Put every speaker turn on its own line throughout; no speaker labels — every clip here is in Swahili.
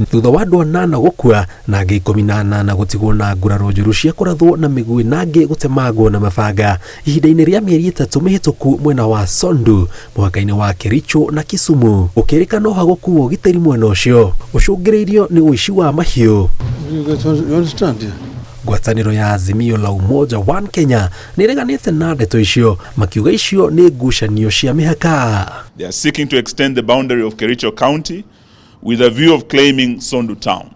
thutha wa andũ 8 gũkua na angĩ 18 gũtigwo na nguraro njũru cia kũrathwo na mĩguĩ na angĩ gũtemangwo na mabanga ihinda-inĩ rĩa mĩeri 3 mĩhĩtũku mwena wa Sondu mũhaka-inĩ wa Kericho na Kisumu. Ũkĩrĩka no hagũkuo ũgitĩri mwena ũcio ũcũngĩrĩirio nĩ ũici wa mahiũ. Ngwatanĩro ya Azimio la Umoja One Kenya nĩreganĩte na ndeto icio makiuga icio nĩ ngucanio cia mĩhaka.
They are seeking to extend the boundary of Kericho County with a view of claiming Sondu town.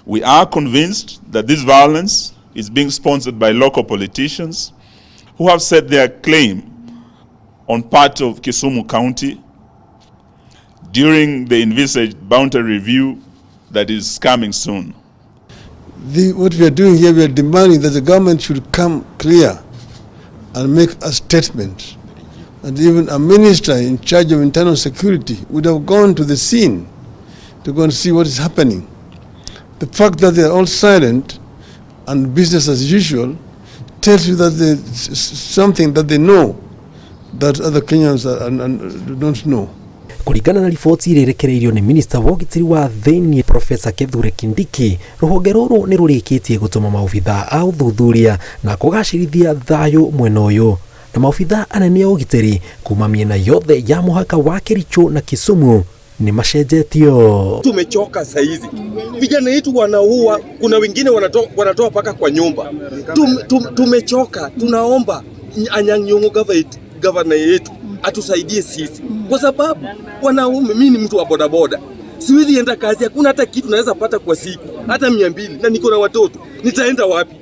We are convinced that this violence is being sponsored by local politicians who have set their claim on part of Kisumu County during the envisaged boundary review that is coming soon.
What we are doing here, we are demanding that the government should come clear and make a statement. And even a minister in charge of internal security would have gone to the scene to go and see what is happening. The fact that they are all silent and business as usual tells you that there's something that they know that other Kenyans don't know.
Kũringana na riboti irerekereirio nĩ Minister wa ũgitĩri wa thĩinĩ Professor Kithure Kindiki, rũhonge rũrũ nĩ rũrĩkĩtie gũtũma maobitha a ũthuthuria na kũgacĩrithia thayũ mwena ũyũ, na maobitha anene a ũgitĩri kuma mĩena yothe ya mũhaka wa Kericho na Kisumu ni mashejetio.
Tumechoka saizi, vijana wetu wanaua, kuna wengine wanatoa paka kwa nyumba. Tumechoka, tunaomba Anyang' Nyong'o governor yetu atusaidie sisi, kwa sababu wanaume, mimi ni mtu wa bodaboda, siwezi enda kazi, hakuna hata kitu naweza pata kwa siku hata 200, na niko na watoto, nitaenda wapi?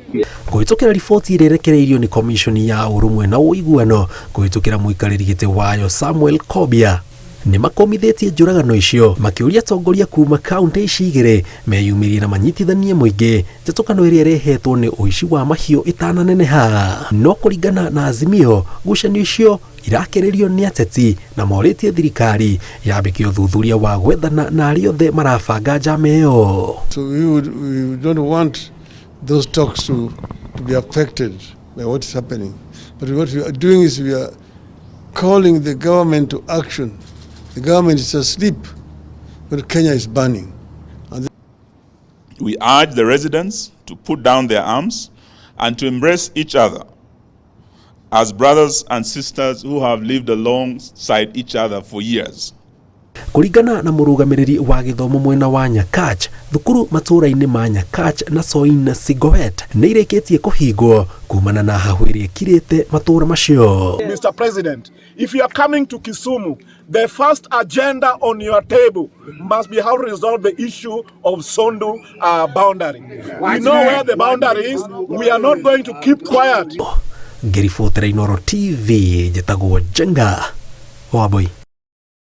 Kũhĩtũkĩra riboti irerekereirio nĩ komishoni ya ũrũmwe na ũiguano kũhĩtũkĩra mũikarĩri gĩtĩ wayo Samuel Kobia nĩ makomithĩtie njũragano icio makĩũria atongoria kuma kaunti ici igĩrĩ meyumĩrie na manyitithanie mũingĩ njatũkano ĩrĩa ĩrehetwo nĩ ũici wa mahiũ ĩtananeneha. No kũringana na Azimio, ngucanio icio irakĩrĩrio nĩ ateti na morĩtie thirikari yambĩkie ũthuthuria wa gwethana na arĩa othe marabanga njama ĩyo.
So we don't want those talks to be affected by what is happening. But what we are doing is we are calling the government to action. The government is asleep, but Kenya is burning.
We urge the residents to put down their arms and to embrace each other as brothers and sisters who have lived alongside each other for years.
Kũringana na mũrũgamĩrĩri wa gĩthomo mwena wa Nyakach, thukuru matũũra-inĩ ma Nyakach na Soin na Sigoet nĩ irĩkĩtie kũhingwo kumana na hahũ ĩrĩa ĩkirĩte matũũra macio.
Mr. President, if you are coming to Kisumu, the first agenda on your table must be how to resolve the issue of Sondu boundary. We know where the boundary is. We are not going to keep quiet.
Ngĩribotera Inooro TV, njĩtagwo Jenga Wambui.